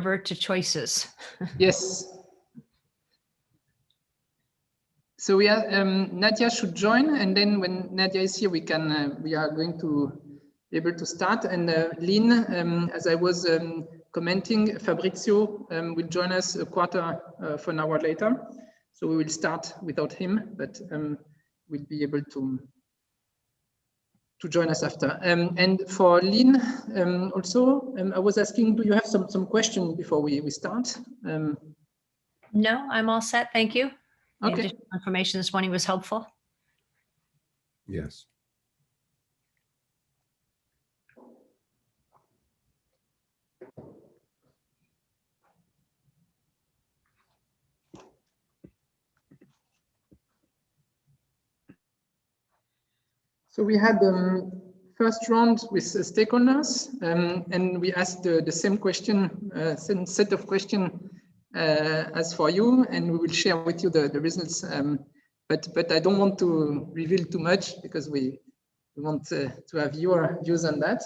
revert to choices. Yes. So we are, Nadia should join, and then when Nadia is here, we are going to be able to start. And Lynn, as I was commenting, Fabrizio will join us a quarter of an hour later. So we will start without him, but we'll be able to join us after. And for Lynn, also, I was asking, do you have some question before we start? No, I'm all set. Thank you. Okay. The additional information this morning was helpful. Yes. So we had first round with stakeholders, and we asked the same question, same set of questions as for you, and we will share with you the results. But I don't want to reveal too much because we want to have your views on that.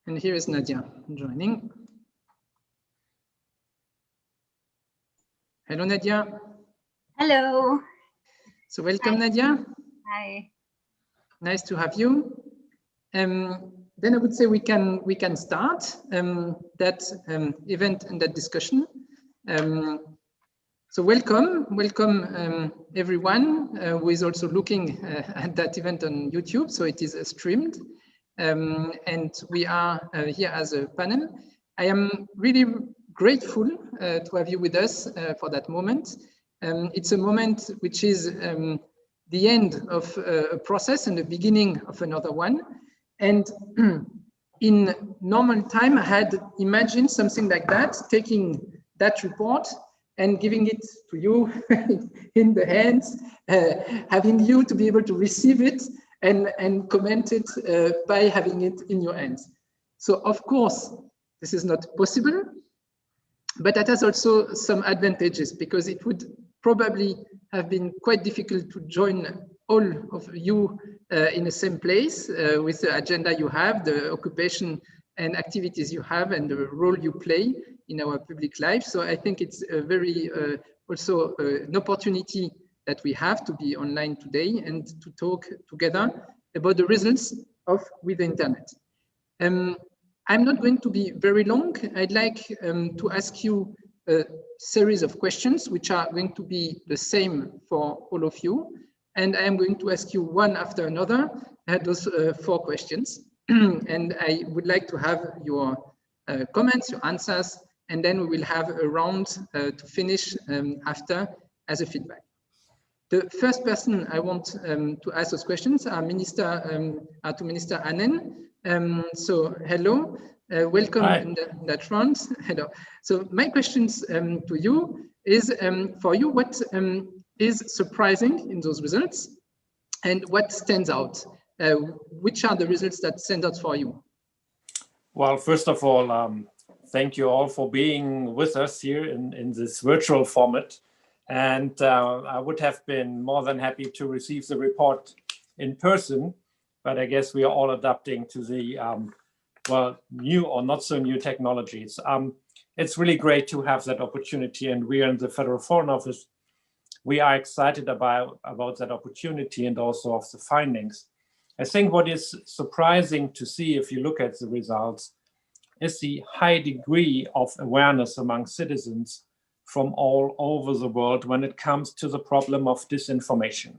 And here is Nadia joining. Hello, Nadia. Hello. So welcome, Nadia. Hi. Nice to have you. Then I would say we can start that event and that discussion. So welcome everyone who is also looking at that event on YouTube. So it is streamed. And we are here as a panel. I am really grateful to have you with us for that moment. It's a moment which is the end of a process and the beginning of another one. And in normal time, I had imagined something like that, taking that report and giving it to you in the hands, having you to be able to receive it and comment it by having it in your hands. So of course, this is not possible, but that has also some advantages because it would probably have been quite difficult to join all of you in the same place with the agenda you have, the occupation and activities you have, and the role you play in our public life. So I think it's a very also an opportunity that we have to be online today and to talk together about the results of With the Internet. I'm not going to be very long. I'd like to ask you a series of questions which are going to be the same for all of you. And I am going to ask you one after another those 4 questions. And I would like to have your comments, your answers, and then we will have a round to finish after as a feedback. The first person I want to ask those questions are to Minister Annen. So hello, welcome in that round. Hello. So my questions to you is for you, what is surprising in those results and what stands out? Which are the results that stand out for you? Well, first of all, thank you all for being with us here in this virtual format. And I would have been more than happy to receive the report in person, but I guess we are all adapting to the, well, new or not so new technologies. It's really great to have that opportunity, and we are in the Federal Foreign Office. We are excited about that opportunity and also of the findings. I think what is surprising to see if you look at the results is the high degree of awareness among citizens from all over the world when it comes to the problem of disinformation.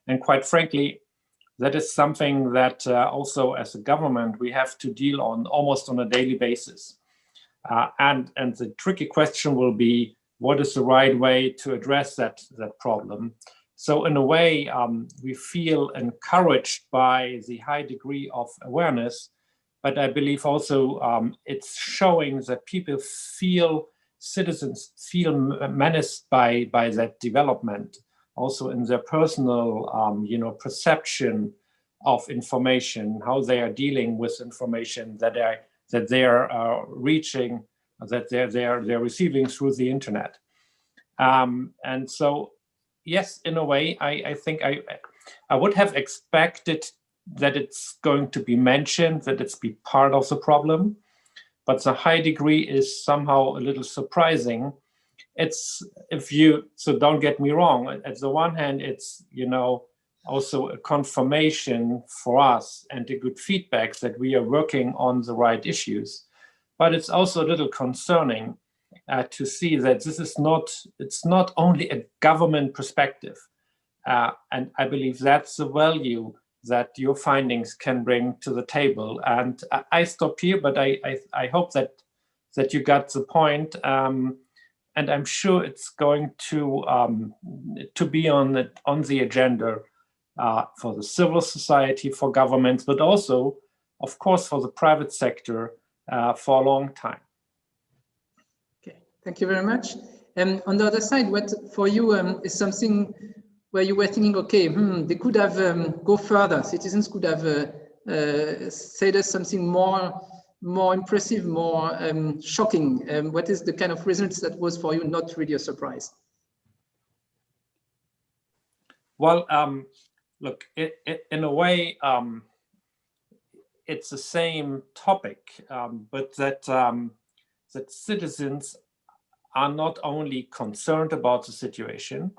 And quite frankly, that is something that also as a government, we have to deal on almost on a daily basis. And the tricky question will be, what is the right way to address that problem? So in a way, we feel encouraged by the high degree of awareness, but I believe also it's showing that citizens feel menaced by that development, also in their personal perception of information, how they are dealing with information that they are reaching, that they're receiving through the internet. And so, yes, in a way, I think I would have expected that it's going to be mentioned, that it's be part of the problem, but the high degree is somehow a little surprising. So don't get me wrong, at the one hand, it's, also a confirmation for us and a good feedback that we are working on the right issues. But it's also a little concerning to see that it's not only a government perspective. And I believe that's the value that your findings can bring to the table. And I stop here, but I hope that you got the point. And I'm sure it's going to be on the agenda for the civil society, for governments, but also, of course, for the private sector for a long time. Okay, thank you very much. And on the other side, what for you is something where you were thinking, okay, they could have go further. Citizens could have said us something more impressive, more shocking. What is the kind of results that was for you not really a surprise? Well, look, in a way, it's the same topic, but that citizens are not only concerned about the situation,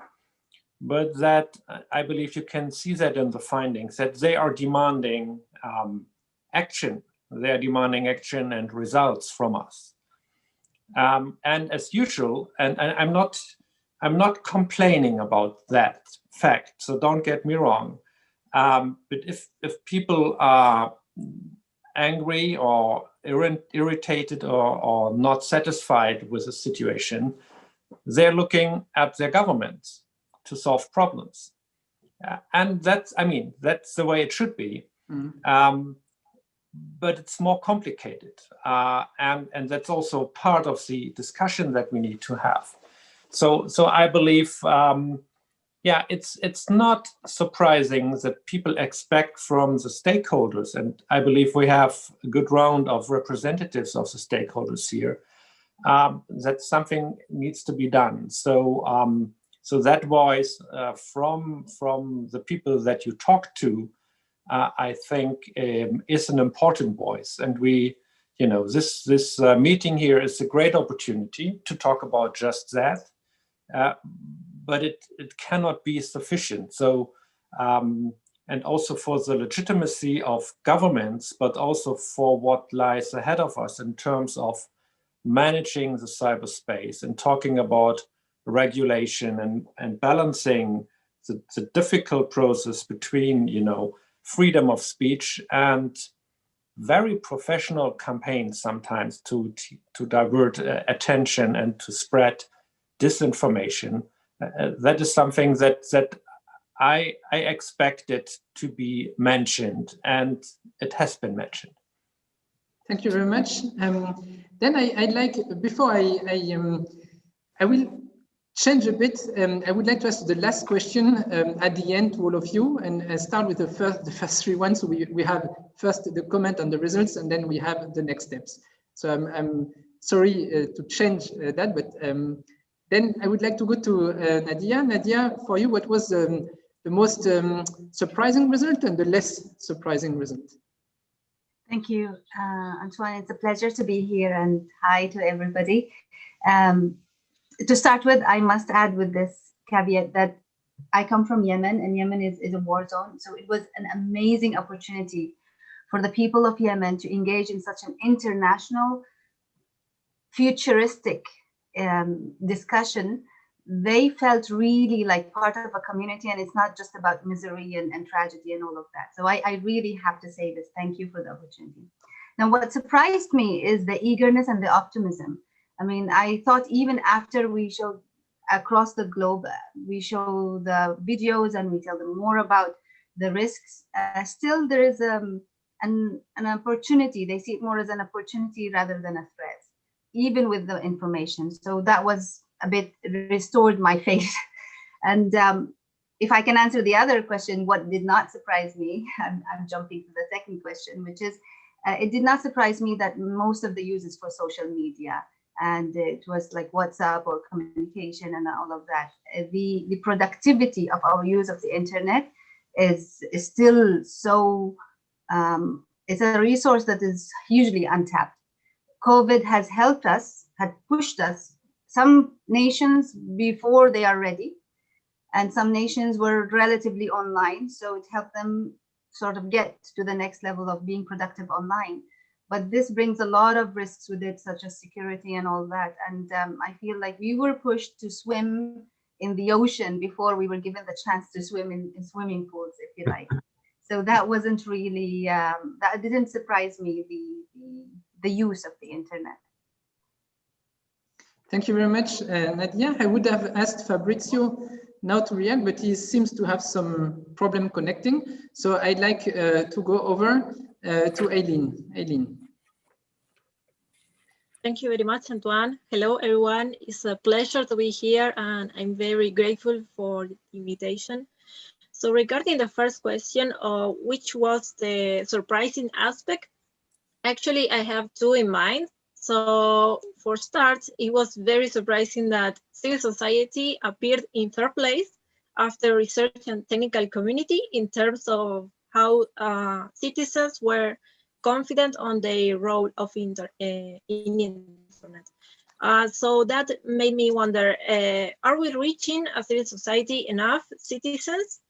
but that I believe you can see that in the findings, that they are demanding action. They are demanding action and results from us. And as usual, and I'm not complaining about that fact, so don't get me wrong. But if people are angry or irritated or not satisfied with the situation, they're looking at their governments to solve problems. And that's the way it should be. But it's more complicated. And that's also part of the discussion that we need to have. So I believe, it's not surprising that people expect from the stakeholders, and I believe we have a good round of representatives of the stakeholders here, that something needs to be done. So that voice from the people that you talk to, I think is an important voice. And this meeting here is a great opportunity to talk about just that. But it cannot be sufficient. So, and also for the legitimacy of governments, but also for what lies ahead of us in terms of managing the cyberspace and talking about regulation and balancing the difficult process between, freedom of speech and very professional campaigns sometimes to divert attention and to spread disinformation. That is something that I expected to be mentioned, and it has been mentioned. Thank you very much. Then I'd like, before I will change a bit. I would like to ask the last question at the end to all of you, and start with the first three ones. So we have first the comment on the results, and then we have the next steps. So I'm sorry to change that, but then I would like to go to Nadia. Nadia, for you, what was the most surprising result and the less surprising result? Thank you, Antoine. It's a pleasure to be here, and hi to everybody. To start with, I must add with this caveat that I come from Yemen, and Yemen is a war zone. So it was an amazing opportunity for the people of Yemen to engage in such an international, futuristic discussion. They felt really like part of a community, and it's not just about misery and tragedy and all of that. So I really have to say this. Thank you for the opportunity. Now, what surprised me is the eagerness and the optimism. I mean, I thought even after we showed across the globe, we show the videos and we tell them more about the risks, still there is an opportunity. They see it more as an opportunity rather than a threat, even with the information. So that was a bit restored my faith. And if I can answer the other question, what did not surprise me, I'm jumping to the second question, which is, it did not surprise me that most of the use is for social media. and it was like WhatsApp or communication and all of that. The productivity of our use of the internet is still so, it's a resource that is hugely untapped. COVID has helped us, had pushed us, some nations before they are ready, and some nations were relatively online, so it helped them sort of get to the next level of being productive online. But this brings a lot of risks with it, such as security and all that. And I feel like we were pushed to swim in the ocean before we were given the chance to swim in swimming pools, if you like. So that wasn't really, that didn't surprise me, the use of the internet. Thank you very much, Nadia. I would have asked Fabrizio now to react, but he seems to have some problem connecting. So I'd like to go over to Aileen. Aileen. Thank you very much, Antoine. Hello, everyone. It's a pleasure to be here, and I'm very grateful for the invitation. So regarding the first question, which was the surprising aspect? Actually, I have two in mind. So for starts, it was very surprising that civil society appeared in third place after research and technical community in terms of how citizens were confident on the role of internet. So that made me wonder, are we reaching as civil society enough citizens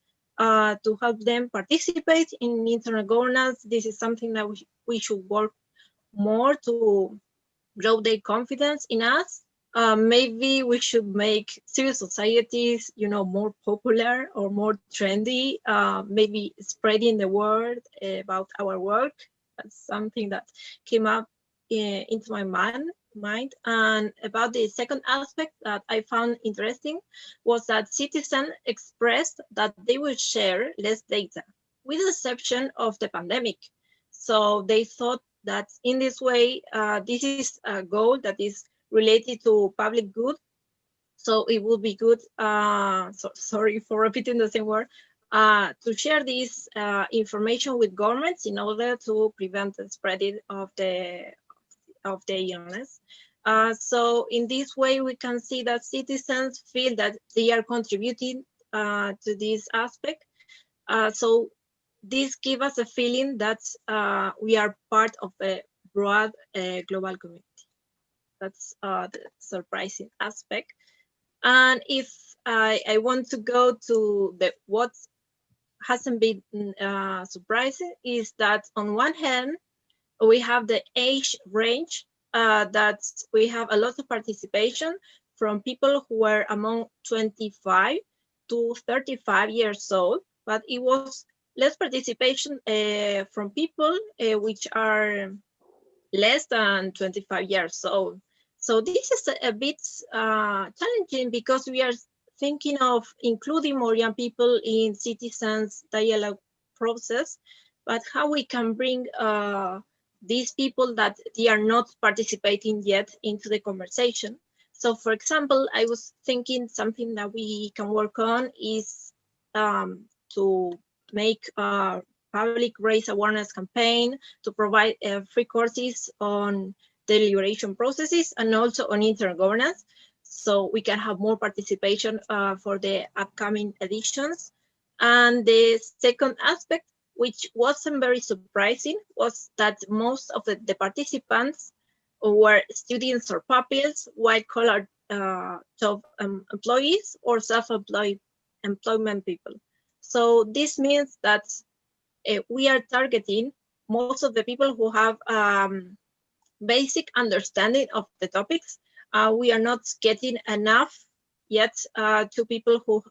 to help them participate in internet governance? This is something that we should work more to grow their confidence in us. Maybe we should make civil societies, more popular or more trendy, maybe spreading the word about our work. That's something that came up into my mind. And about the second aspect that I found interesting was that citizens expressed that they would share less data, with the exception of the pandemic. So they thought that in this way, this is a goal that is related to public good. So it would be good, sorry for repeating the same word, to share this information with governments in order to prevent the spreading of the illness. So in this way, we can see that citizens feel that they are contributing to this aspect. So this gives us a feeling that we are part of a broad global community. That's the surprising aspect. And if I want to go to what hasn't been surprising, is that on one hand, we have the age range, that we have a lot of participation from people who were among 25 to 35 years old, but it was less participation from people which are less than 25 years old. So this is a bit challenging, because we are thinking of including more young people in citizens' dialogue process, but how we can bring these people that they are not participating yet into the conversation. So for example, I was thinking something that we can work on is to make a public race awareness campaign, to provide free courses on deliberation processes and also on internet governance, so we can have more participation for the upcoming editions. And the second aspect, which wasn't very surprising, was that most of the participants were students or pupils, white-collar job employees, or self-employment people. So this means that we are targeting most of the people who have basic understanding of the topics. We are not getting enough yet to people who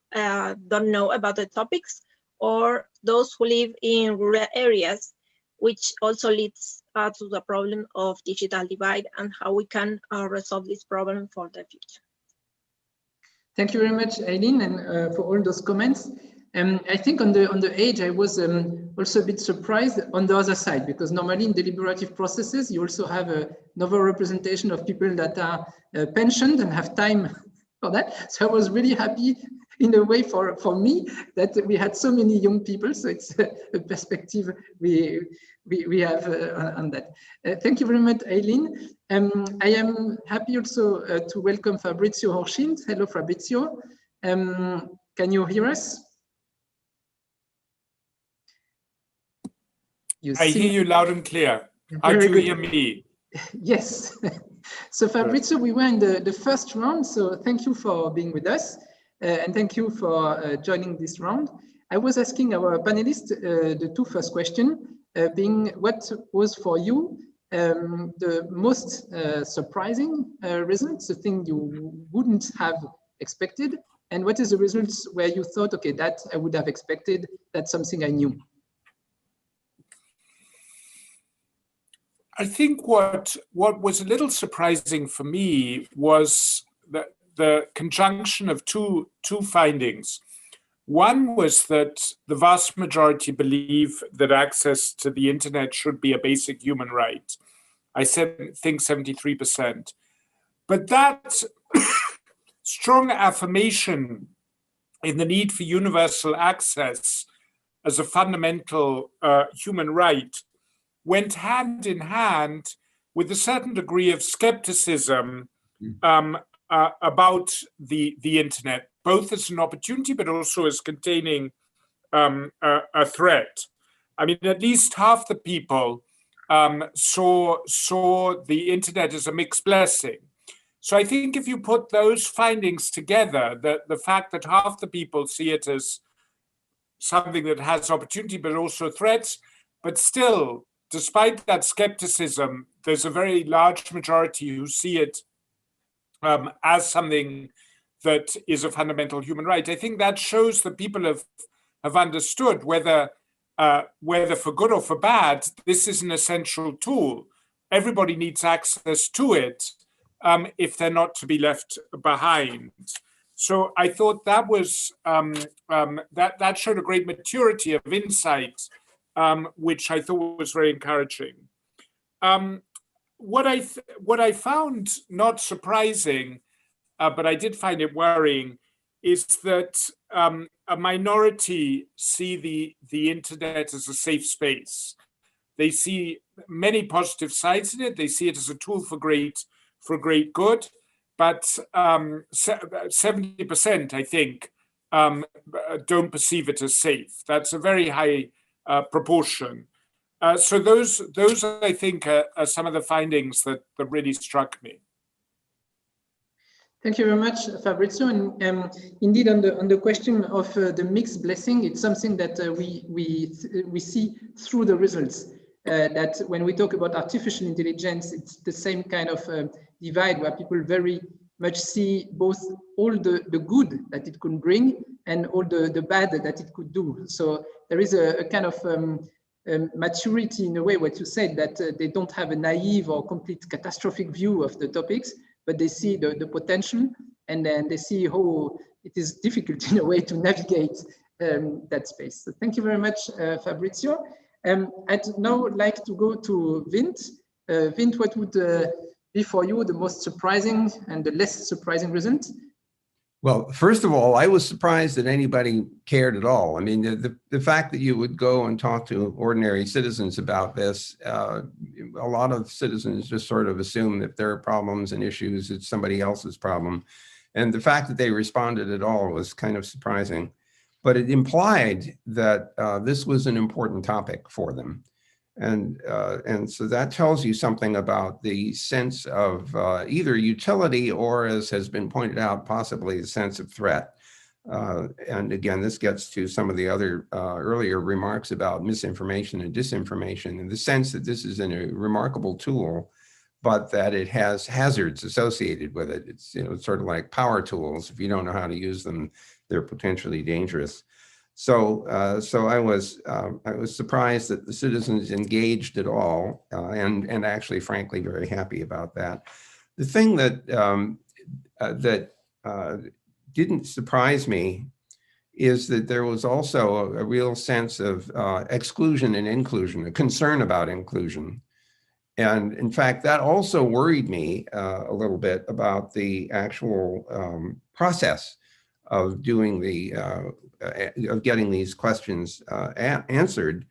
don't know about the topics, or those who live in rural areas, which also leads to the problem of digital divide and how we can resolve this problem for the future. Thank you very much, Aileen, and for all those comments. I think on the age, I was also a bit surprised on the other side, because normally in deliberative processes, you also have another representation of people that are pensioned and have time for that. So I was really happy in a way for me that we had so many young people. So it's a perspective we have on that. Thank you very much, Eileen. I am happy also to welcome Fabrizio Horchins. Hello, Fabrizio. Can you hear us? I hear you loud and clear. How do you hear me? Yes. So Fabrizio, we were in the first round, so thank you for being with us, and thank you for joining this round. I was asking our panelists the two first questions, being what was for you the most surprising results, the thing you wouldn't have expected, and what is the results where you thought, okay, that I would have expected, that's something I knew. I think what was a little surprising for me was the conjunction of two findings. One was that the vast majority believe that access to the internet should be a basic human right. I think 73%. But that strong affirmation in the need for universal access as a fundamental human right went hand in hand with a certain degree of skepticism about the internet, both as an opportunity, but also as containing a threat. I mean, at least half the people saw the internet as a mixed blessing. So I think if you put those findings together, the fact that half the people see it as something that has opportunity, but also threats, but still, despite that skepticism, there's a very large majority who see it as something that is a fundamental human right. I think that shows that people have understood whether for good or for bad, this is an essential tool. Everybody needs access to it if they're not to be left behind. So I thought that was that showed a great maturity of insight, which I thought was very encouraging. What I found not surprising, but I did find it worrying, is that a minority see the internet as a safe space. They see many positive sides in it. They see it as a tool for great good, but 70%, I think, don't perceive it as safe. That's a very high proportion. So those I think are some of the findings that really struck me. Thank you very much, Fabrizio. And indeed, on the question of the mixed blessing, it's something that we see through the results. That when we talk about artificial intelligence, it's the same kind of divide where people very much see both all the good that it could bring and all the bad that it could do. So there is a kind of maturity in a way, what you said, that they don't have a naive or complete catastrophic view of the topics, but they see the potential, and then they see how it is difficult in a way to navigate that space. So thank you very much, Fabrizio. I'd now like to go to Vint. Vint, what would be for you the most surprising and the less surprising result? Well, first of all, I was surprised that anybody cared at all. I mean, the fact that you would go and talk to ordinary citizens about this, a lot of citizens just sort of assume that there are problems and issues, it's somebody else's problem. And the fact that they responded at all was kind of surprising. But it implied that this was an important topic for them. And so that tells you something about the sense of either utility or, as has been pointed out, possibly the sense of threat. And again, this gets to some of the other earlier remarks about misinformation and disinformation, in the sense that this is a remarkable tool, but that it has hazards associated with it. It's, you know, sort of like power tools. If you don't know how to use them, they're potentially dangerous. So, I was surprised that the citizens engaged at all, and actually, frankly, very happy about that. The thing that didn't surprise me is that there was also a real sense of exclusion and inclusion, a concern about inclusion. And in fact, that also worried me a little bit about the actual process of doing of getting these questions answered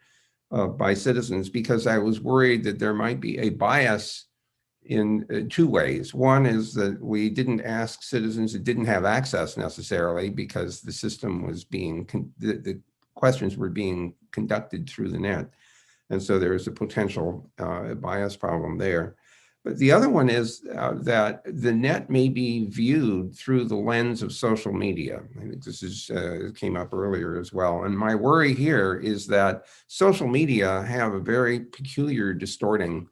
by citizens, because I was worried that there might be a bias in two ways. One is that we didn't ask citizens that didn't have access necessarily, because the system was the questions were being conducted through the net. And so there is a potential bias problem there. But the other one is that the net may be viewed through the lens of social media. I think this came up earlier as well. And my worry here is that social media have a very peculiar distorting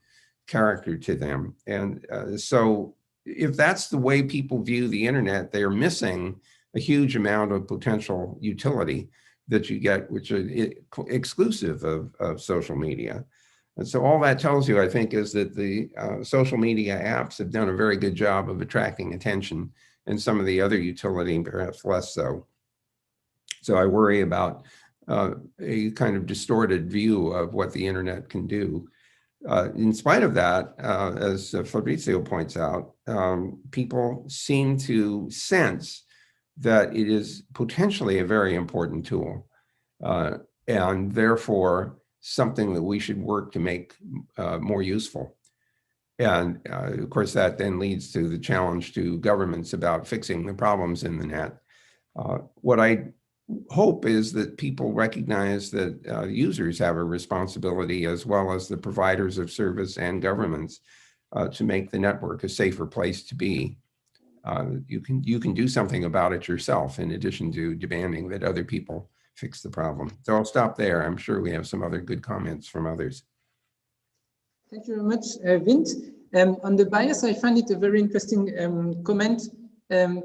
character to them. And so if that's the way people view the internet, they're missing a huge amount of potential utility that you get, which are exclusive of social media. And so all that tells you, I think, is that the social media apps have done a very good job of attracting attention, and some of the other utility perhaps less so. So I worry about a kind of distorted view of what the internet can do. In spite of that, as Fabrizio points out, people seem to sense that it is potentially a very important tool, and therefore something that we should work to make more useful. And of course, that then leads to the challenge to governments about fixing the problems in the net. What I hope is that people recognize that users have a responsibility, as well as the providers of service and governments, to make the network a safer place to be. You can do something about it yourself, in addition to demanding that other people fix the problem. So I'll stop there. I'm sure we have some other good comments from others. Thank you very much, Vint. On the bias, I find it a very interesting comment,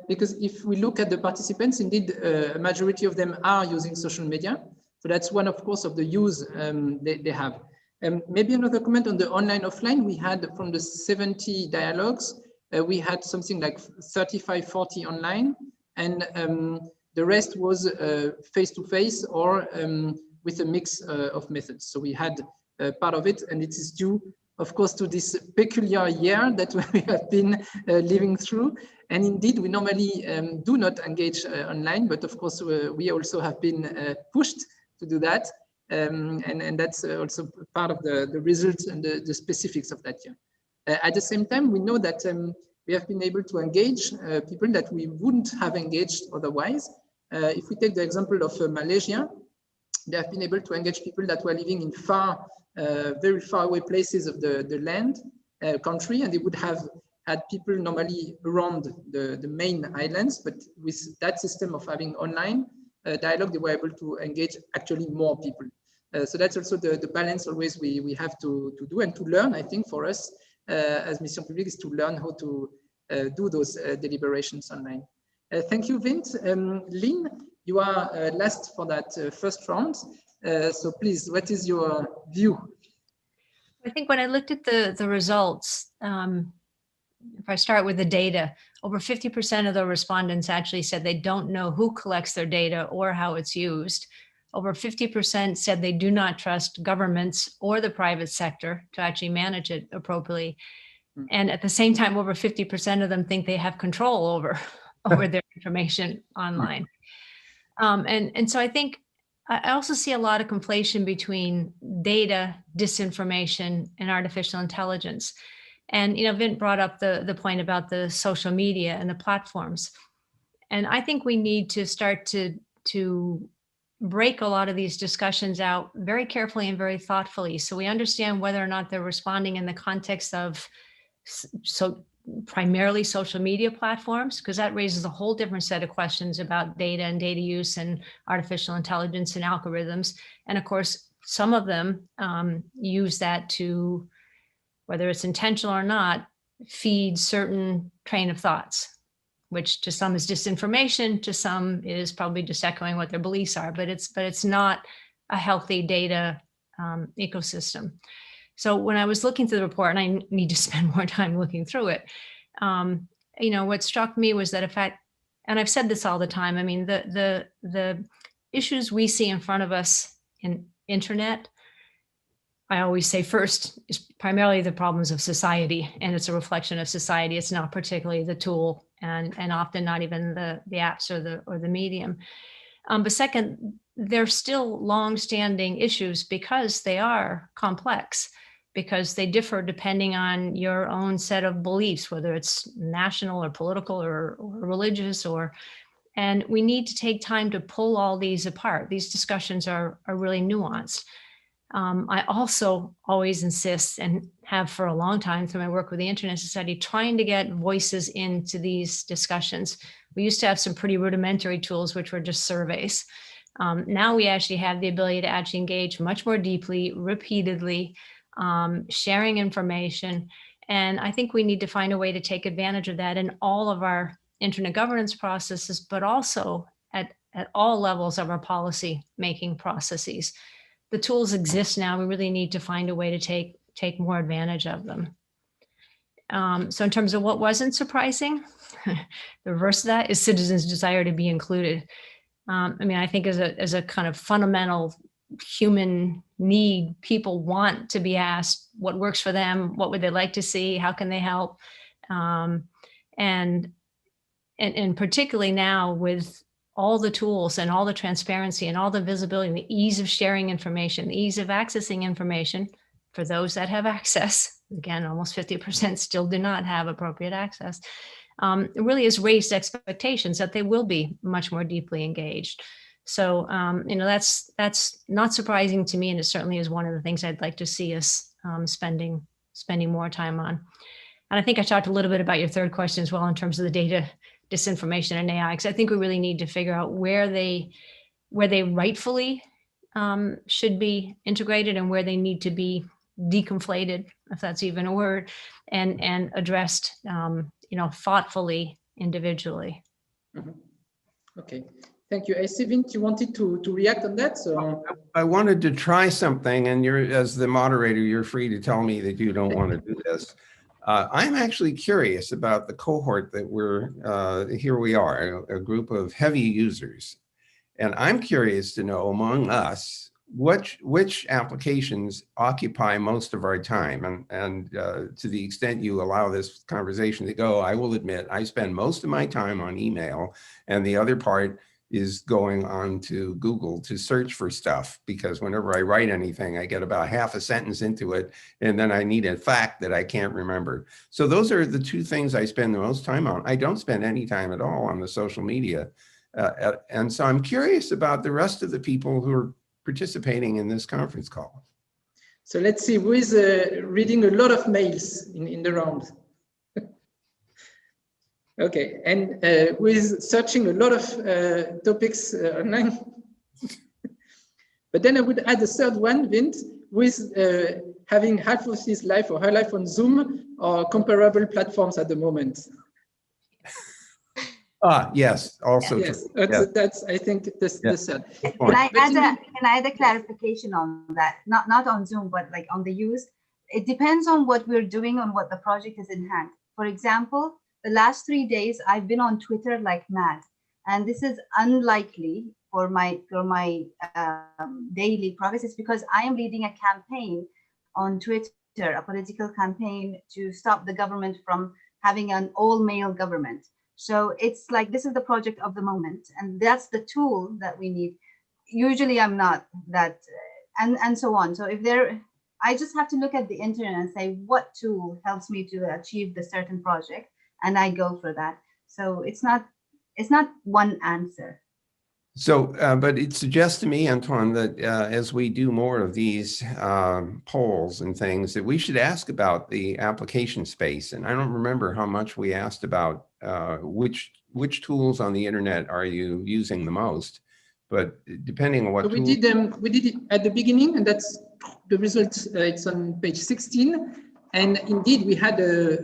because if we look at the participants, indeed, a majority of them are using social media. So that's one, of course, of the use they have. Maybe another comment on the online-offline. We had, from the 70 dialogues, we had something like 35-40 online, and the rest was face-to-face or with a mix of methods. So we had part of it, and it is due, of course, to this peculiar year that we have been living through. And indeed, we normally do not engage online, but of course, we also have been pushed to do that. And that's also part of the results and the specifics of that year. At the same time, we know that we have been able to engage people that we wouldn't have engaged otherwise. If we take the example of Malaysia, they have been able to engage people that were living in very far away places of the land country, and they would have had people normally around the main islands, but with that system of having online dialogue, they were able to engage actually more people. So that's also the balance always we have to do and to learn. I think for us as Mission Publique is to learn how to do those deliberations online. Thank you, Vint. Lynn, you are last for that first round. So please, what is your view? I think when I looked at the results, if I start with the data, over 50% of the respondents actually said they don't know who collects their data or how it's used. Over 50% said they do not trust governments or the private sector to actually manage it appropriately. And at the same time, over 50% of them think they have control over their information online. And so I think I also see a lot of conflation between data, disinformation, and artificial intelligence. And, Vint brought up the point about the social media and the platforms. And I think we need to start to break a lot of these discussions out very carefully and very thoughtfully, so we understand whether or not they're responding in the context of primarily social media platforms, because that raises a whole different set of questions about data and data use and artificial intelligence and algorithms. And of course, some of them use that to, whether it's intentional or not, feed certain train of thoughts, which to some is disinformation, to some is probably just echoing what their beliefs are, but it's not a healthy data ecosystem. So when I was looking through the report, and I need to spend more time looking through it, what struck me was that, in fact, and I've said this all the time, I mean, the issues we see in front of us in internet I always say first is primarily the problems of society, and it's a reflection of society. It's not particularly the tool, and often not even the apps or the medium. But second, there's still long-standing issues because they are complex, because they differ depending on your own set of beliefs, whether it's national or political or religious, and we need to take time to pull all these apart. These discussions are really nuanced. I also always insist, and have for a long time through my work with the Internet Society, trying to get voices into these discussions. We used to have some pretty rudimentary tools, which were just surveys. Now we actually have the ability to actually engage much more deeply, repeatedly, sharing information. And I think we need to find a way to take advantage of that in all of our internet governance processes, but also at all levels of our policy making processes. The tools exist now. We really need to find a way to take more advantage of them. So in terms of what wasn't surprising, the reverse of that is citizens' desire to be included. I mean, I think as a kind of fundamental human need, people want to be asked what works for them, what would they like to see, how can they help, and particularly now with all the tools and all the transparency and all the visibility and the ease of sharing information, the ease of accessing information for those that have access. Again, almost 50% still do not have appropriate access. It really has raised expectations that they will be much more deeply engaged. So, you know, that's not surprising to me, and it certainly is one of the things I'd like to see us spending more time on. And I think I talked a little bit about your third question as well in terms of the data disinformation and AI, because I think we really need to figure out where they rightfully should be integrated and where they need to be deconflated, if that's even a word, and addressed, you know, thoughtfully, individually. Mm-hmm. Okay, thank you. I see, Vint, you wanted to react on that. So I wanted to try something, and you're, as the moderator, you're free to tell me that you don't want to do this. I'm actually curious about the cohort that here we are, a group of heavy users. And I'm curious to know among us, which applications occupy most of our time. And to the extent you allow this conversation to go, I will admit I spend most of my time on email, and the other part is going on to Google to search for stuff, because whenever I write anything, I get about half a sentence into it, and then I need a fact that I can't remember. So those are the two things I spend the most time on. I don't spend any time at all on the social media. And so I'm curious about the rest of the people who are participating in this conference call. So let's see who is reading a lot of mails in the round. Okay, and who is searching a lot of topics online. But then I would add a third one, Vint, who is having half of his life or her life on Zoom or comparable platforms at the moment. Yes, also yes, true. Yes. That's I think the third. Can I add a clarification on that? Not on Zoom, but like on the use. It depends on what we're doing, on what the project is in hand. For example, the last 3 days I've been on Twitter like mad, and this is unlikely for my daily processes, because I am leading a campaign on Twitter, a political campaign to stop the government from having an all-male government. So it's like, this is the project of the moment, and that's the tool that we need. Usually I'm not that, and so on. So if I just have to look at the internet and say, what tool helps me to achieve the certain project, and I go for that. So it's not one answer. So, but it suggests to me, Antoine, that as we do more of these polls and things, that we should ask about the application space. And I don't remember how much we asked about which tools on the internet are you using the most, but depending on what so we did it at the beginning, and that's the result. It's on page 16. And indeed, we had a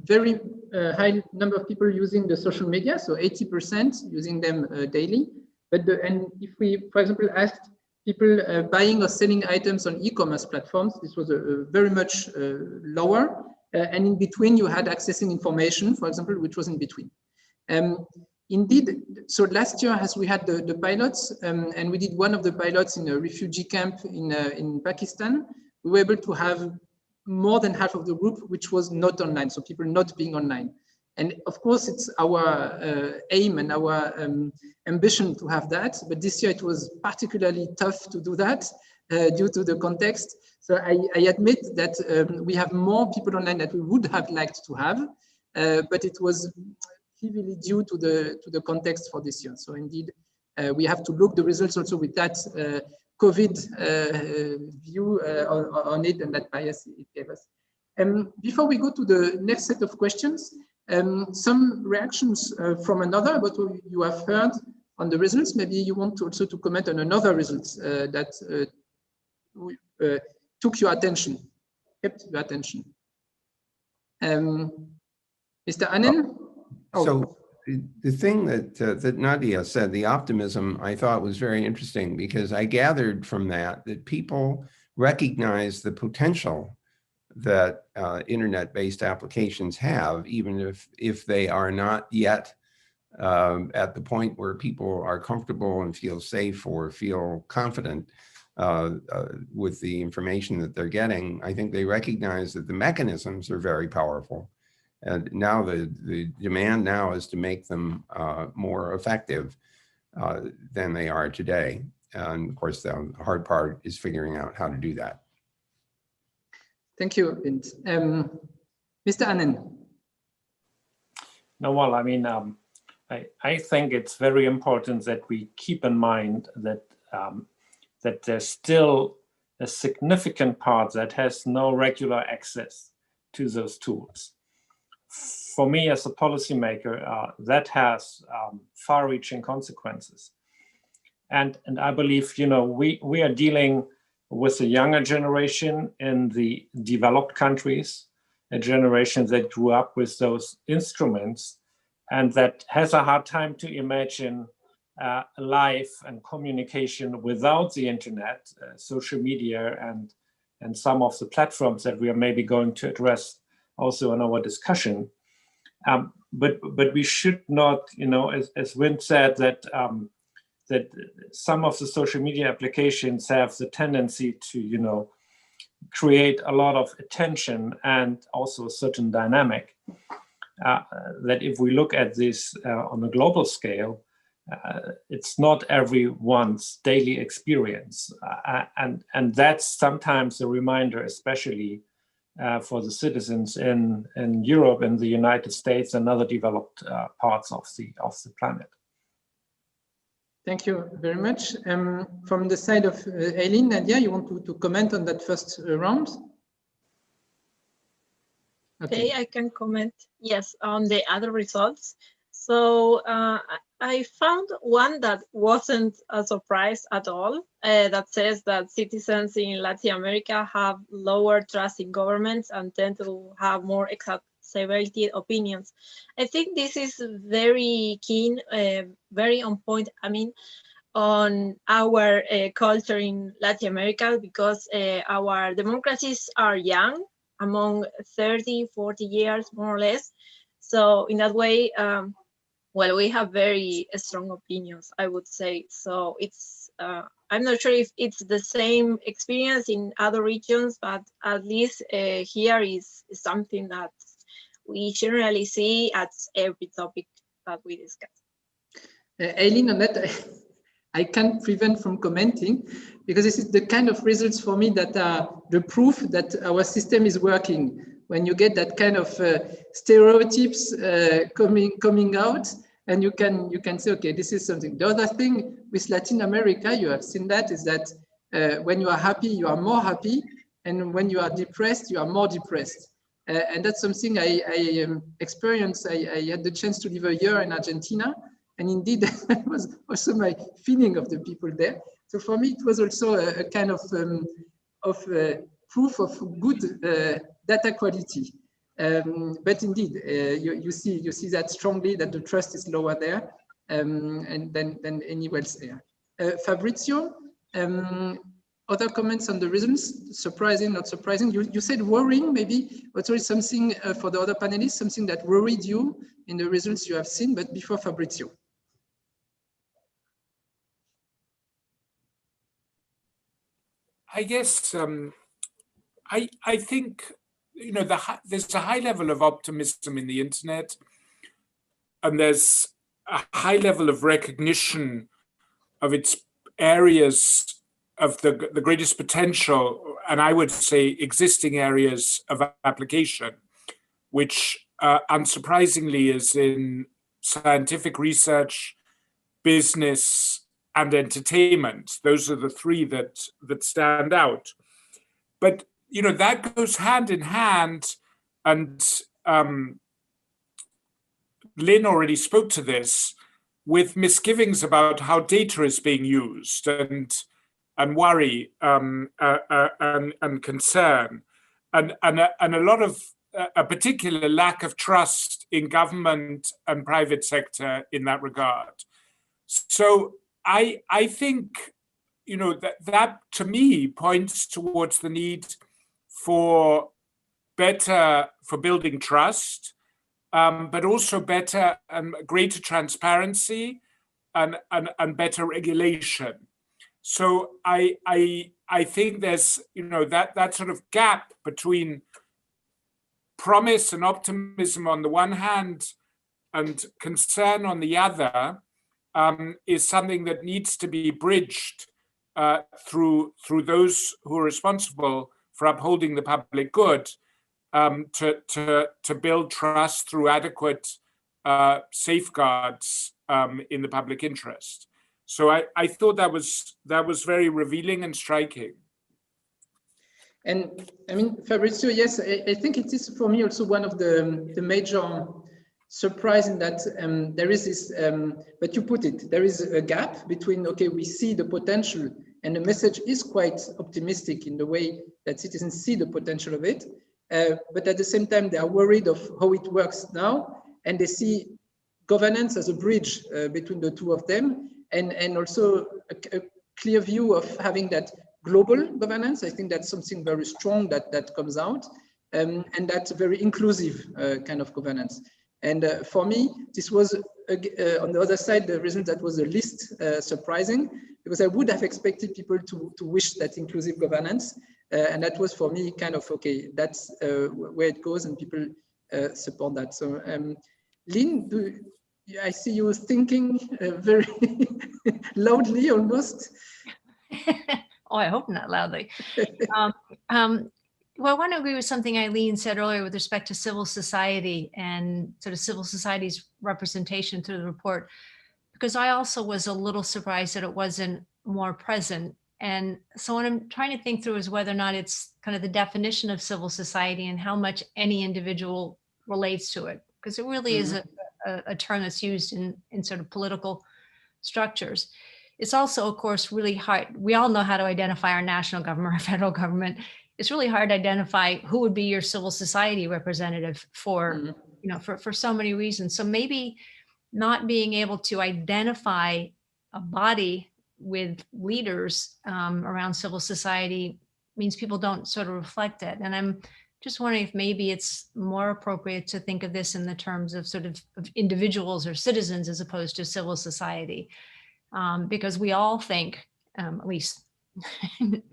very high number of people using the social media, so 80% using them daily. And if we, for example, asked people buying or selling items on e-commerce platforms, this was very much lower. And in between, you had accessing information, for example, which was in between. Indeed, so last year, as we had the pilots, and we did one of the pilots in a refugee camp in Pakistan, we were able to have more than half of the group which was not online, so people not being online. And of course, it's our aim and our ambition to have that. But this year it was particularly tough to do that due to the context. So I admit that we have more people online that we would have liked to have, but it was heavily due to the context for this year. So indeed, we have to look the results also with that COVID view on it and that bias it gave us. Before we go to the next set of questions, some reactions from another, but you have heard on the results. Maybe you want to also to comment on another results that took your attention, kept your attention. Mr. Annen? So the thing that Nadia said, the optimism, I thought was very interesting, because I gathered from that people recognize the potential that internet-based applications have, even if they are not yet at the point where people are comfortable and feel safe or feel confident with the information that they're getting. I think they recognize that the mechanisms are very powerful. And now the demand now is to make them more effective than they are today. And of course, the hard part is figuring out how to do that. Thank you, Vint. Mr. Annen. No, well, I mean, I think it's very important that we keep in mind that that there's still a significant part that has no regular access to those tools. For me, as a policymaker, that has far-reaching consequences. And I believe, you know, we are dealing with a younger generation in the developed countries, a generation that grew up with those instruments and that has a hard time to imagine life and communication without the internet, social media, and some of the platforms that we are maybe going to address also in our discussion. But we should not, you know, as Vint said, that that some of the social media applications have the tendency to, you know, create a lot of attention and also a certain dynamic. That if we look at this on a global scale, it's not everyone's daily experience. And that's sometimes a reminder, especially for the citizens in Europe and the United States and other developed parts of the planet. Thank you very much. From the side of Eileen, Nadia, you want to comment on that first round? Okay, I can comment, yes, on the other results. So I found one that wasn't a surprise at all, that says that citizens in Latin America have lower trust in governments and tend to have more exacerbated opinions. I think this is very keen, very on point, I mean, on our culture in Latin America, because our democracies are young, among 30, 40 years, more or less. So in that way, well, we have very strong opinions, I would say. So it's, I'm not sure if it's the same experience in other regions, but at least here is something that we generally see at every topic that we discuss. Eileen, on that, I can't prevent from commenting, because this is the kind of results for me that are the proof that our system is working. When you get that kind of stereotypes coming out, and you can say, okay, this is something. The other thing with Latin America, you have seen that, is that when you are happy, you are more happy, and when you are depressed, you are more depressed. And that's something I experienced. I had the chance to live a year in Argentina, and indeed that was also my feeling of the people there. So for me, it was also a kind of proof of good data quality. But indeed, you see that strongly, that the trust is lower there and than anywhere else there. Fabrizio, other comments on the results? Surprising, not surprising? You said worrying, maybe, but there is something for the other panelists, something that worried you in the results you have seen, but before Fabrizio. I guess I think, you know, there's a high level of optimism in the internet, and there's a high level of recognition of its areas of the greatest potential, and I would say existing areas of application, which unsurprisingly is in scientific research, business, and entertainment. Those are the three that stand out. But you know, that goes hand in hand, and Lynn already spoke to this, with misgivings about how data is being used, and worry and concern, and a lot of a particular lack of trust in government and private sector in that regard. So I think, you know, that to me points towards the need for building trust, but also better and greater transparency and better regulation. So I think there's, you know, that sort of gap between promise and optimism on the one hand and concern on the other is something that needs to be bridged through those who are responsible for upholding the public good, to build trust through adequate safeguards in the public interest. So I thought that was very revealing and striking. And I mean, Fabrizio, yes, I think it is for me also one of the major surprise in that there is this, but you put it, there is a gap between, okay, we see the potential, and the message is quite optimistic in the way that citizens see the potential of it. But at the same time, they are worried of how it works now, and they see governance as a bridge between the two of them, and also a clear view of having that global governance. I think that's something very strong that comes out, and that's a very inclusive kind of governance. And for me, this was, on the other side, the reason that was the least surprising, because I would have expected people to wish that inclusive governance. And that was for me kind of, okay, that's where it goes, and people support that. So Lynn, I see you thinking very loudly almost. Oh, I hope not loudly. Well, I want to agree with something Eileen said earlier with respect to civil society and sort of civil society's representation through the report, because I also was a little surprised that it wasn't more present. And so what I'm trying to think through is whether or not it's kind of the definition of civil society and how much any individual relates to it, because it really is a term that's used in sort of political structures. It's also, of course, really hard. We all know how to identify our national government or federal government. It's really hard to identify who would be your civil society representative for, you know, for so many reasons. So maybe not being able to identify a body with leaders around civil society means people don't sort of reflect it. And I'm just wondering if maybe it's more appropriate to think of this in the terms of sort of individuals or citizens as opposed to civil society. Because we all think, at least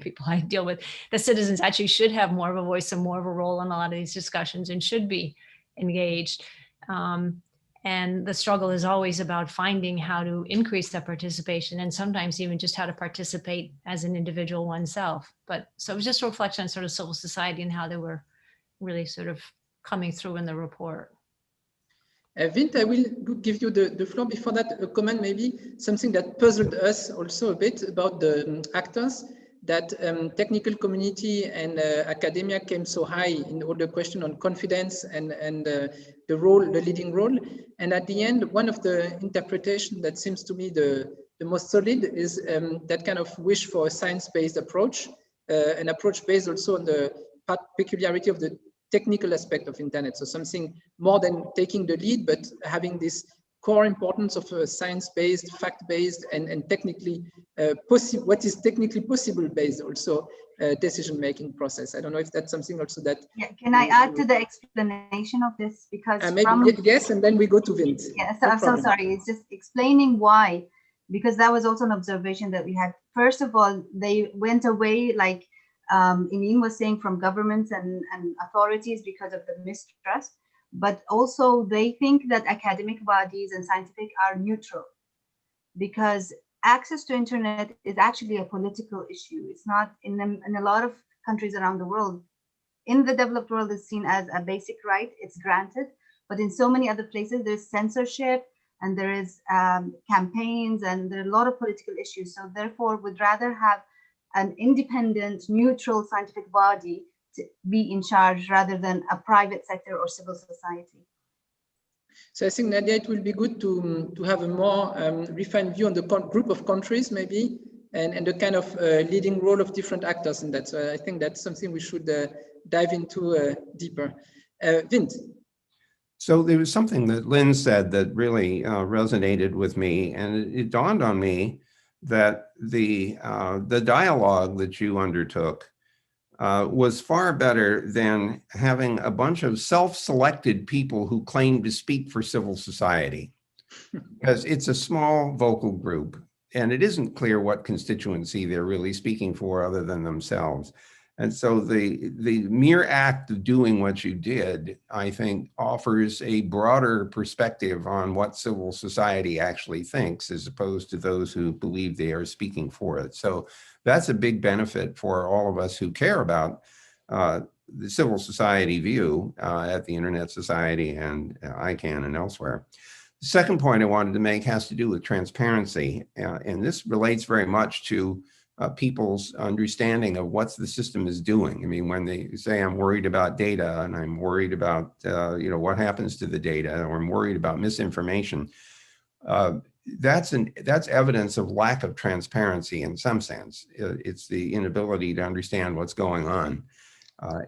people I deal with, that citizens actually should have more of a voice and more of a role in a lot of these discussions and should be engaged. And the struggle is always about finding how to increase that participation, and sometimes even just how to participate as an individual oneself. But so it was just a reflection on sort of civil society and how they were really sort of coming through in the report. Vint, I will give you the floor. Before that, a comment, maybe something that puzzled us also a bit about the actors, that technical community and academia came so high in all the question on confidence and the role, the leading role. And at the end, one of the interpretation that seems to me the most solid is that kind of wish for a science-based approach, an approach based also on the peculiarity of the technical aspect of internet. So something more than taking the lead, but having this core importance of a science-based, fact-based, and technically possible, what is technically possible based also decision-making process. I don't know if that's something also that. Yeah, can I add to the explanation of this? Because maybe yes, and then we go to Vint. Yes, I'm so sorry. It's just explaining why, because that was also an observation that we had. First of all, they went away like Ian was saying, from governments and authorities because of the mistrust, but also they think that academic bodies and scientific are neutral, because access to internet is actually a political issue. It's not in a lot of countries around the world. In the developed world, it's seen as a basic right, it's granted, but in so many other places, there's censorship and there is campaigns and there are a lot of political issues. So therefore, we'd rather have an independent, neutral scientific body to be in charge rather than a private sector or civil society. So I think, Nadia, it will be good to have a more refined view on the group of countries, maybe, and the kind of leading role of different actors in that. So I think that's something we should dive into deeper. Vint. So there was something that Lynn said that really resonated with me, and it dawned on me that the dialogue that you undertook was far better than having a bunch of self-selected people who claim to speak for civil society, because it's a small vocal group and it isn't clear what constituency they're really speaking for other than themselves. And so the mere act of doing what you did, I think, offers a broader perspective on what civil society actually thinks, as opposed to those who believe they are speaking for it. So that's a big benefit for all of us who care about the civil society view at the Internet Society and ICANN and elsewhere. The second point I wanted to make has to do with transparency. And this relates very much to people's understanding of what the system is doing. I mean, when they say, I'm worried about data and I'm worried about, what happens to the data, or I'm worried about misinformation, that's evidence of lack of transparency in some sense. It's the inability to understand what's going on.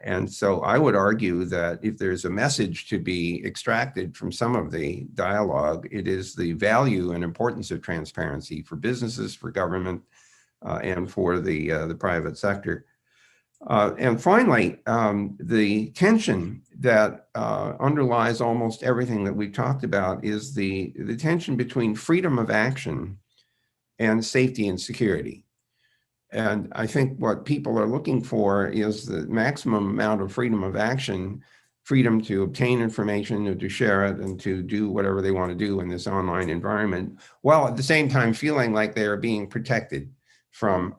And so I would argue that if there's a message to be extracted from some of the dialogue, it is the value and importance of transparency for businesses, for government, and for the private sector. And finally, the tension that underlies almost everything that we've talked about is the tension between freedom of action and safety and security. And I think what people are looking for is the maximum amount of freedom of action, freedom to obtain information and to share it and to do whatever they want to do in this online environment, while at the same time feeling like they are being protected from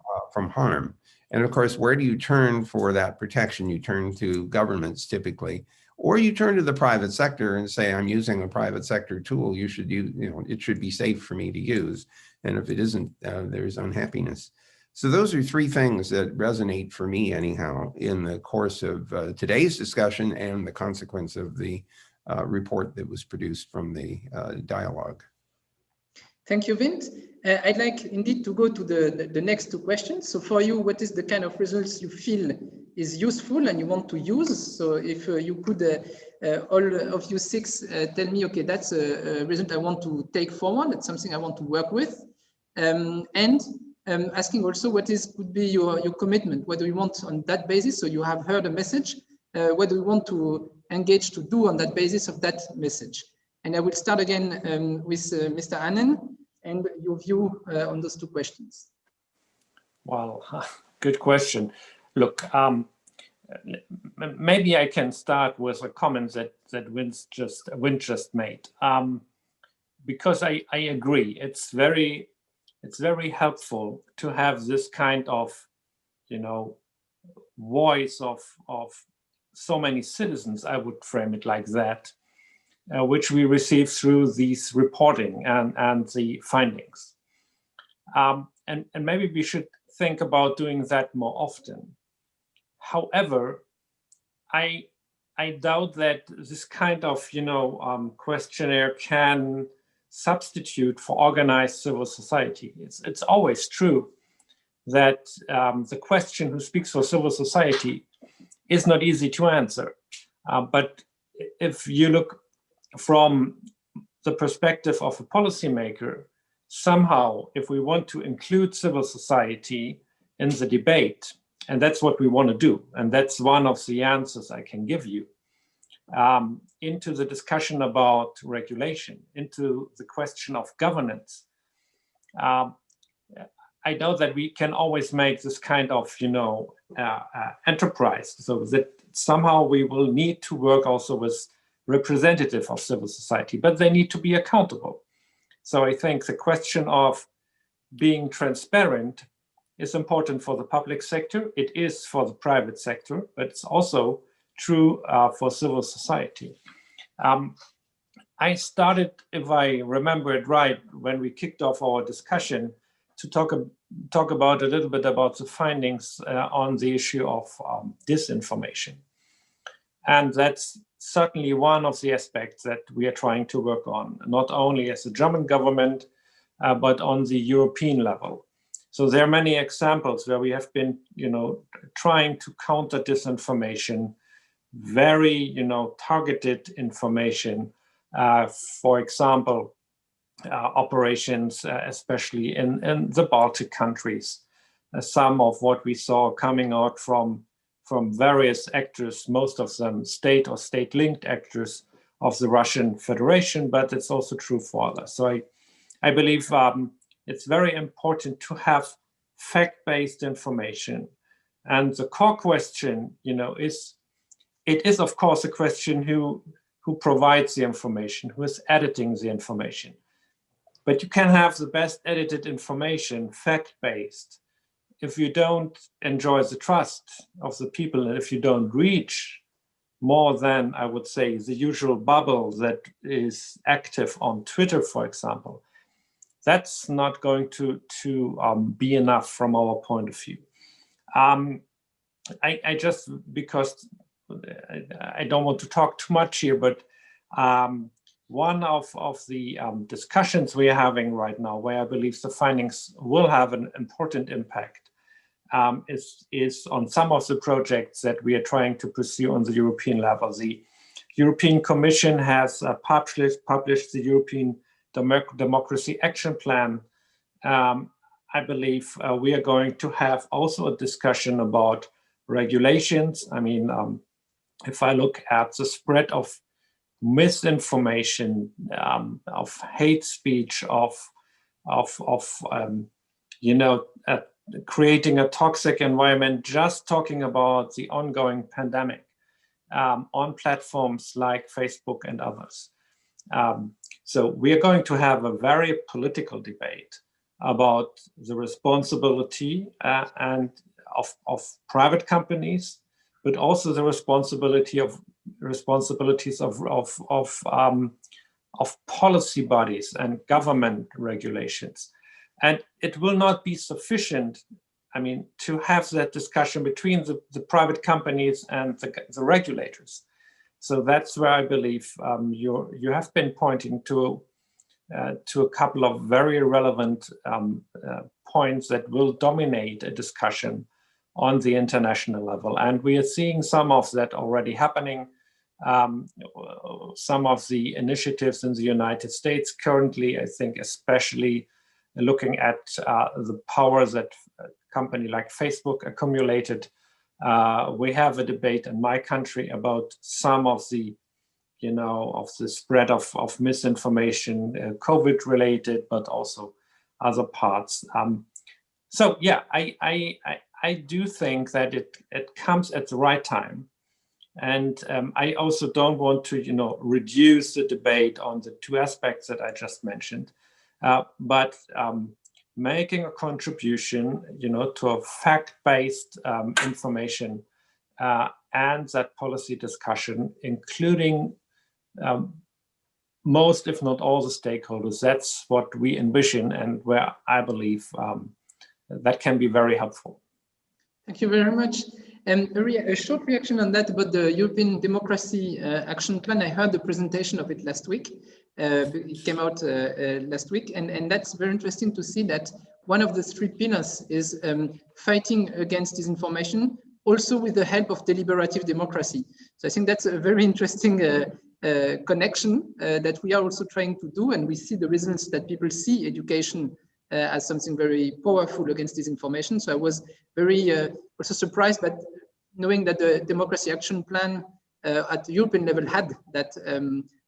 harm. And of course, where do you turn for that protection? You turn to governments typically, or you turn to the private sector and say, I'm using a private sector tool. You should use, it should be safe for me to use. And if it isn't, there's unhappiness. So those are three things that resonate for me anyhow in the course of today's discussion and the consequence of the report that was produced from the dialogue. Thank you, Vint. I'd like indeed to go to the next two questions. So for you, what is the kind of results you feel is useful and you want to use? So if you could, all of you six, tell me, okay, that's a result I want to take forward. That's something I want to work with. Asking also what could be your commitment. What do you want on that basis? So you have heard a message. What do you want to engage to do on that basis of that message? And I will start again with Mr. Annen and your view on those two questions. Well, good question. Look, maybe I can start with a comment that Vint just made, because I agree. It's very helpful to have this kind of, voice of so many citizens. I would frame it like that. Which we receive through these reporting and the findings. And maybe we should think about doing that more often. However, I doubt that this kind of questionnaire can substitute for organized civil society. It's always true that the question who speaks for civil society is not easy to answer. But if you look from the perspective of a policymaker, somehow, if we want to include civil society in the debate, and that's what we want to do, and that's one of the answers I can give you, into the discussion about regulation, into the question of governance, I I know that we can always make this kind of, enterprise, so that somehow we will need to work also with representative of civil society, but they need to be accountable. So I think the question of being transparent is important for the public sector. It is for the private sector, but it's also true for civil society. I started, if I remember it right, when we kicked off our discussion, to talk about a little bit about the findings on the issue of disinformation. And that's certainly one of the aspects that we are trying to work on, not only as a German government, but on the European level. So there are many examples where we have been, trying to counter disinformation, very, targeted information. For example, operations, especially in the Baltic countries. Some of what we saw coming out from various actors, most of them state or state-linked actors of the Russian Federation, but it's also true for others. So I believe it's very important to have fact-based information. And the core question, it is of course a question who provides the information, who is editing the information. But you can have the best edited information, fact-based, if you don't enjoy the trust of the people, and if you don't reach more than, I would say, the usual bubble that is active on Twitter, for example, that's not going to be enough from our point of view. I just, because I don't want to talk too much here, but one of the discussions we are having right now, where I believe the findings will have an important impact, is on some of the projects that we are trying to pursue on the European level. The European Commission has published the European Democracy Action Plan. I believe we are going to have also a discussion about regulations. I mean, if I look at the spread of misinformation, of hate speech, of creating a toxic environment, just talking about the ongoing pandemic on platforms like Facebook and others. So we are going to have a very political debate about the responsibility and of private companies, but also the responsibilities of policy bodies and government regulations. And it will not be sufficient, I mean, to have that discussion between the private companies and the regulators. So that's where I believe you have been pointing to a couple of very relevant points that will dominate a discussion on the international level. And we are seeing some of that already happening. Some of the initiatives in the United States currently, I think, especially looking at the power that a company like Facebook accumulated. We have a debate in my country about some of the, of the spread of misinformation, COVID related, but also other parts. So yeah, I do think that it comes at the right time. And I also don't want to, reduce the debate on the two aspects that I just mentioned, but making a contribution, to a fact-based information and that policy discussion, including most, if not all, the stakeholders. That's what we envision, and where I believe that can be very helpful. Thank you very much. A short reaction on that about the European Democracy Action Plan. I heard the presentation of it last week. It came out last week, and that's very interesting to see that one of the three pillars is fighting against disinformation, also with the help of deliberative democracy. So I think that's a very interesting connection that we are also trying to do, and we see the results that people see education as something very powerful against disinformation. So I was very also surprised, but knowing that the Democracy Action Plan at the European level had that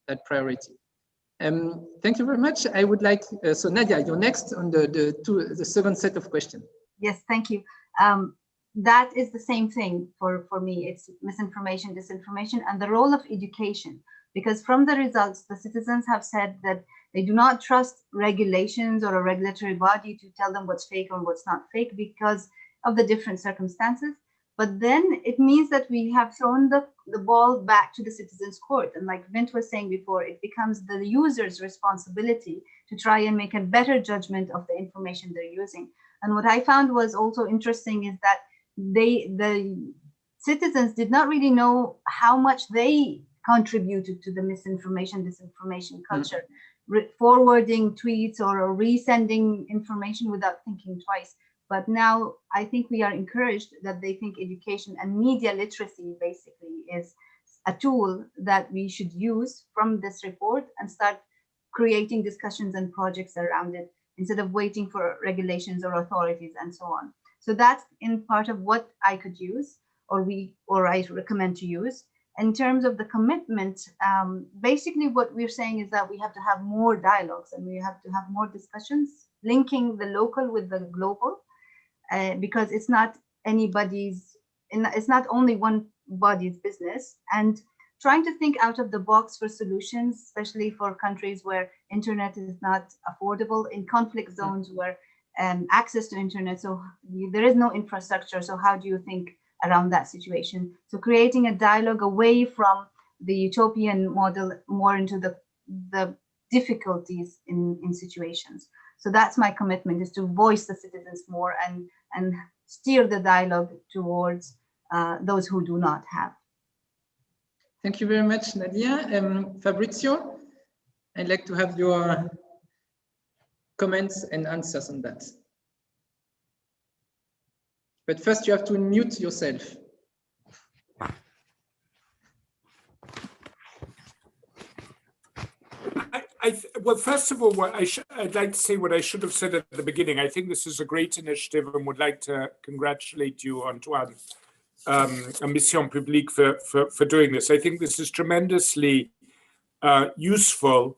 that priority. Thank you very much. I would like, so Nadia, you're next on the second set of questions. Yes, thank you. That is the same thing for me. It's misinformation, disinformation, and the role of education. Because from the results, the citizens have said that they do not trust regulations or a regulatory body to tell them what's fake or what's not fake because of the different circumstances. But then it means that we have thrown the ball back to the citizens' court. And like Vint was saying before, it becomes the user's responsibility to try and make a better judgment of the information they're using. And what I found was also interesting is that the citizens did not really know how much they contributed to the misinformation, disinformation culture, forwarding tweets or resending information without thinking twice. But now I think we are encouraged that they think education and media literacy basically is a tool that we should use from this report and start creating discussions and projects around it instead of waiting for regulations or authorities and so on. So that's in part of what I could use or I recommend to use. In terms of the commitment, basically what we're saying is that we have to have more dialogues and we have to have more discussions, linking the local with the global. Because it's not it's not only one body's business, and trying to think out of the box for solutions, especially for countries where internet is not affordable, in conflict zones where access to internet, so there is no infrastructure. So how do you think around that situation? So creating a dialogue away from the utopian model, more into the difficulties in situations. So that's my commitment, is to voice the citizens more and steer the dialogue towards those who do not have. Thank you very much, Nadia. Fabrizio, I'd like to have your comments and answers on that. But first you have to mute yourself. Well, first of all, I'd like to say what I should have said at the beginning. I think this is a great initiative and would like to congratulate you, Antoine, and Mission Publique for doing this. I think this is tremendously useful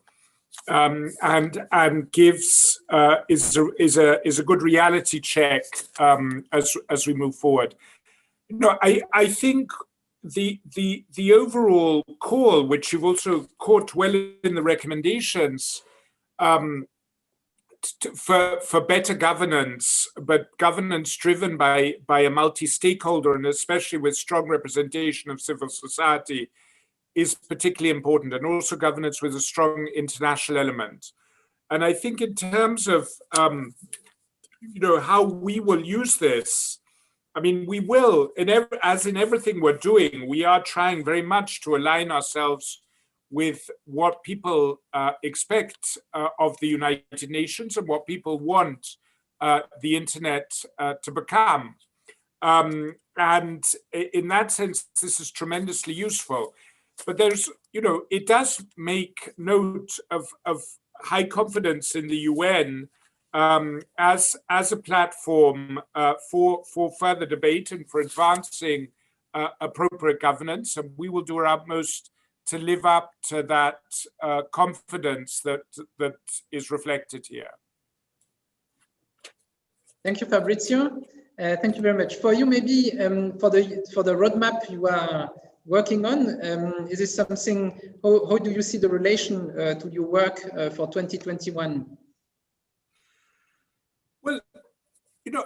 and gives is a good reality check as we move forward. No, I think the overall call, which you've also caught well in the recommendations, for better governance, but governance driven by a multi-stakeholder and especially with strong representation of civil society, is particularly important, and also governance with a strong international element. And I think in terms of how we will use this, I mean, we will, as in everything we're doing, we are trying very much to align ourselves with what people expect of the United Nations and what people want the internet to become. And in that sense, this is tremendously useful. But there's, it does make note of high confidence in the UN as a platform for further debate and for advancing appropriate governance, and we will do our utmost to live up to that confidence that is reflected here. Thank you, Fabrizio. Thank you very much. For you, maybe for the roadmap you are working on, is this something? How do you see the relation to your work for 2021? Well,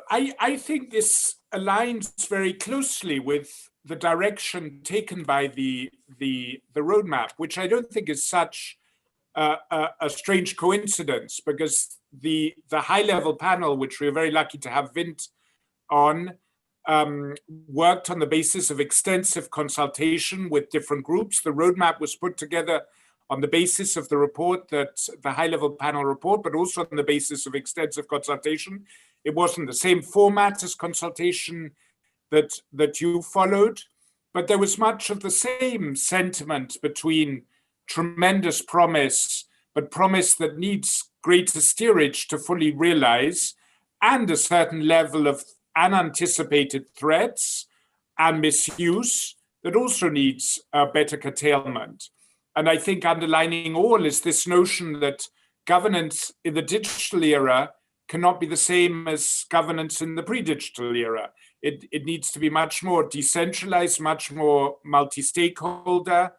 I think this aligns very closely with the direction taken by the roadmap, which I don't think is such a strange coincidence, because the high-level panel, which we're very lucky to have Vint on, worked on the basis of extensive consultation with different groups. The roadmap was put together on the basis of the report, that the high-level panel report, but also on the basis of extensive consultation. It wasn't the same format as consultation that you followed, but there was much of the same sentiment between tremendous promise, but promise that needs greater steerage to fully realize, and a certain level of unanticipated threats and misuse that also needs better curtailment. And I think underlining all is this notion that governance in the digital era cannot be the same as governance in the pre-digital era. It needs to be much more decentralized, much more multi-stakeholder,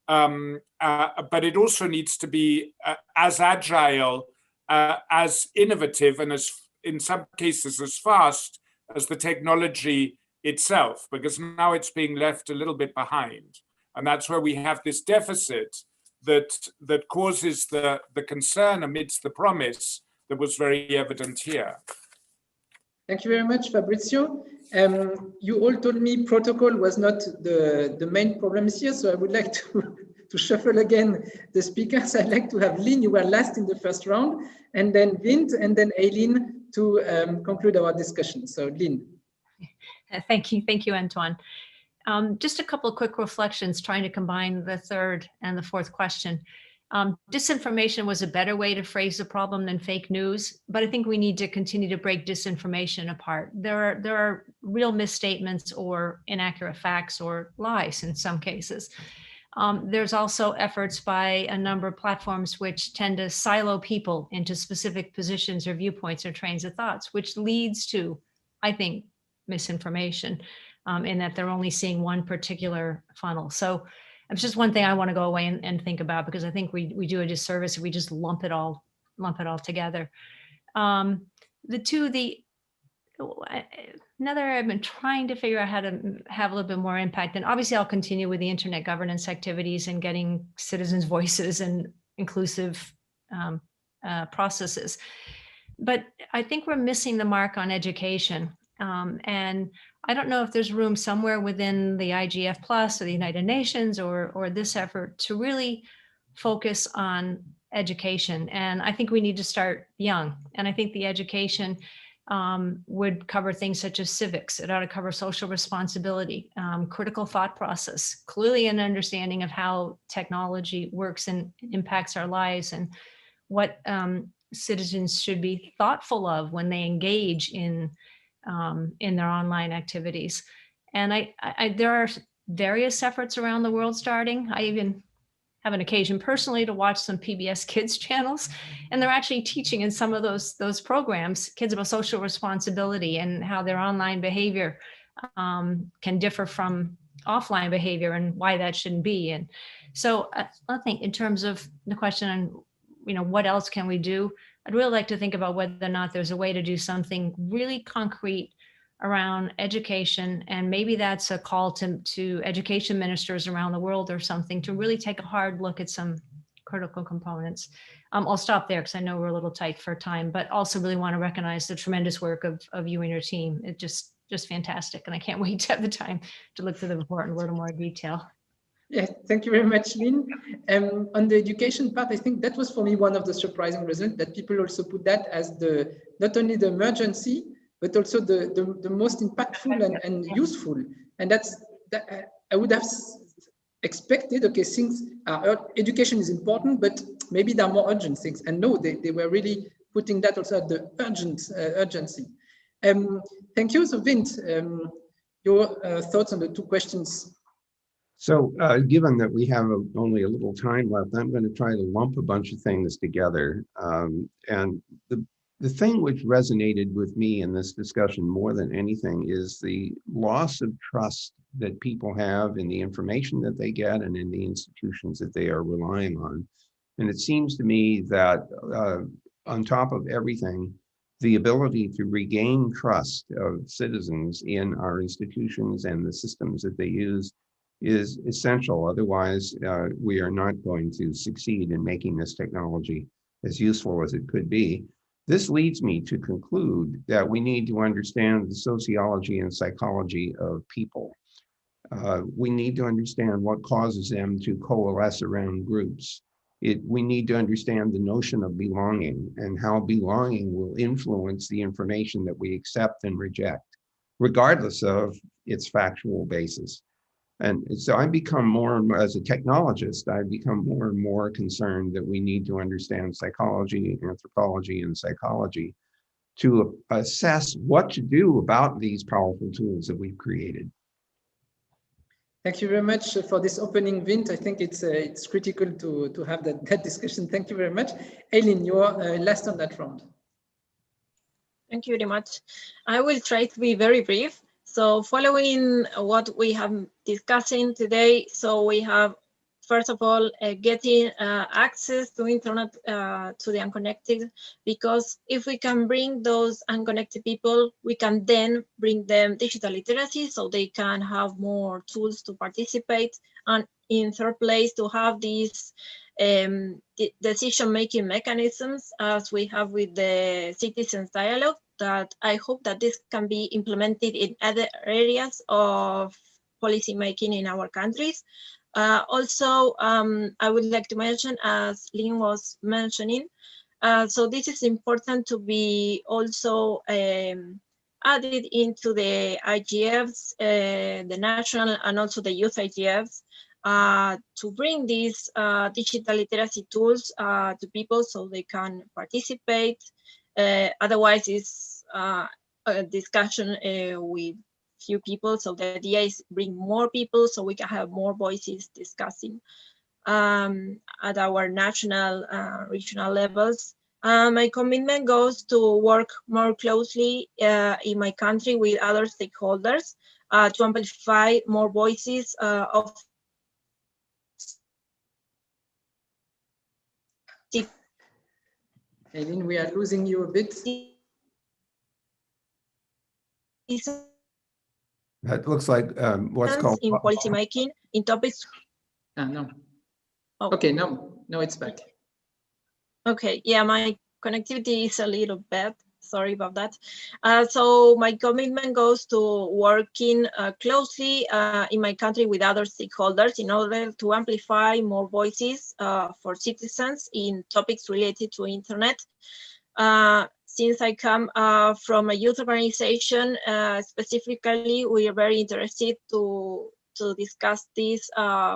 but it also needs to be as agile, as innovative, and as, in some cases, as fast as the technology itself, because now it's being left a little bit behind. And that's where we have this deficit that causes the concern amidst the promise that was very evident here. Thank you very much, Fabrizio. You all told me protocol was not the main problems here, so I would like to shuffle again the speakers. I'd like to have Lynn, you were last in the first round, and then Vint, and then Aileen to conclude our discussion. So Lynn. Thank you, Antoine. Just a couple of quick reflections trying to combine the third and the fourth question. Disinformation was a better way to phrase the problem than fake news, but I think we need to continue to break disinformation apart. There are real misstatements or inaccurate facts or lies in some cases. There's also efforts by a number of platforms which tend to silo people into specific positions or viewpoints or trains of thoughts, which leads to, I think, misinformation in that they're only seeing one particular funnel. So it's just one thing I want to go away and think about, because I think we do a disservice if we just lump it all together. Another, I've been trying to figure out how to have a little bit more impact, and obviously I'll continue with the internet governance activities and getting citizens' voices and inclusive processes. But I think we're missing the mark on education. And I don't know if there's room somewhere within the IGF Plus or the United Nations or this effort to really focus on education. And I think we need to start young. And I think the education would cover things such as civics. It ought to cover social responsibility, critical thought process, clearly an understanding of how technology works and impacts our lives, and what citizens should be thoughtful of when they engage in their online activities. And there are various efforts around the world starting. I even have an occasion personally to watch some PBS Kids channels, and they're actually teaching in some of those programs kids about social responsibility and how their online behavior can differ from offline behavior and why that shouldn't be. And so I think in terms of the question on, what else can we do? I'd really like to think about whether or not there's a way to do something really concrete around education, and maybe that's a call to education ministers around the world or something to really take a hard look at some critical components. I'll stop there because I know we're a little tight for time, but also really want to recognize the tremendous work of you and your team. It's just fantastic, and I can't wait to have the time to look through the report in a little more detail. Yeah, thank you very much, Lynn. On the education part, I think that was for me one of the surprising results, that people also put that as not only the emergency, but also the most impactful and useful. And that I would have expected, okay, education is important, but maybe there are more urgent things. And no, they were really putting that also at the urgency. Thank you. So Vint, your thoughts on the two questions? So given that we have only a little time left, I'm going to try to lump a bunch of things together. And the thing which resonated with me in this discussion more than anything is the loss of trust that people have in the information that they get and in the institutions that they are relying on. And it seems to me that on top of everything, the ability to regain trust of citizens in our institutions and the systems that they use is essential. Otherwise, we are not going to succeed in making this technology as useful as it could be. This leads me to conclude that we need to understand the sociology and psychology of people. We need to understand what causes them to coalesce around groups. We need to understand the notion of belonging and how belonging will influence the information that we accept and reject, regardless of its factual basis. And so I become more, as a technologist, I become more and more concerned that we need to understand psychology, anthropology, and psychology to assess what to do about these powerful tools that we've created. Thank you very much for this opening, Vint. I think it's critical to have that discussion. Thank you very much. Aileen, you're last on that round. Thank you very much. I will try to be very brief. So following what we have discussing today, so we have, first of all, getting access to internet to the unconnected, because if we can bring those unconnected people, we can then bring them digital literacy so they can have more tools to participate. And in third place, to have these decision-making mechanisms as we have with the citizens dialogue, that I hope that this can be implemented in other areas of policy making in our countries. Also, I would like to mention, as Lynn was mentioning, so this is important to be also added into the IGFs, the national and also the youth IGFs, to bring these digital literacy tools to people so they can participate. Otherwise, it's a discussion with few people. So the idea is bring more people so we can have more voices discussing at our national, regional levels. My commitment goes to work more closely in my country with other stakeholders to amplify more voices of Aileen, we are losing you a bit. That looks like what's called in policy making in topics. No. Oh. Okay, no, it's back. Okay, yeah, my connectivity is a little bad. Sorry about that. So my commitment goes to working closely in my country with other stakeholders in order to amplify more voices for citizens in topics related to internet. Since I come from a youth organization, specifically, we are very interested to discuss this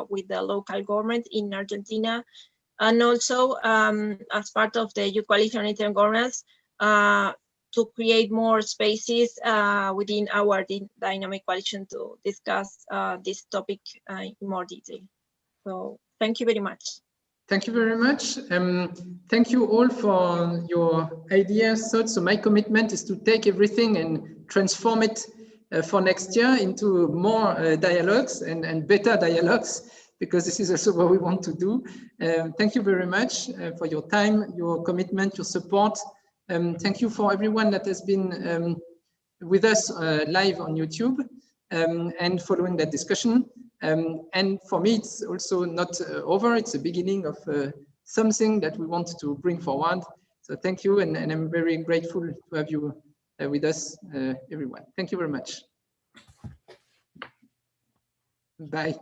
with the local government in Argentina, and also as part of the Youth Coalition on Internet Governance, to create more spaces within our dynamic coalition to discuss this topic in more detail. So thank you very much. Thank you very much. Thank you all for your ideas, thoughts. So my commitment is to take everything and transform it for next year into more dialogues and better dialogues, because this is also what we want to do. Thank you very much for your time, your commitment, your support. Thank you for everyone that has been with us live on YouTube and following that discussion. And for me, it's also not over. It's the beginning of something that we want to bring forward. So thank you, and I'm very grateful to have you with us, everyone. Thank you very much. Bye.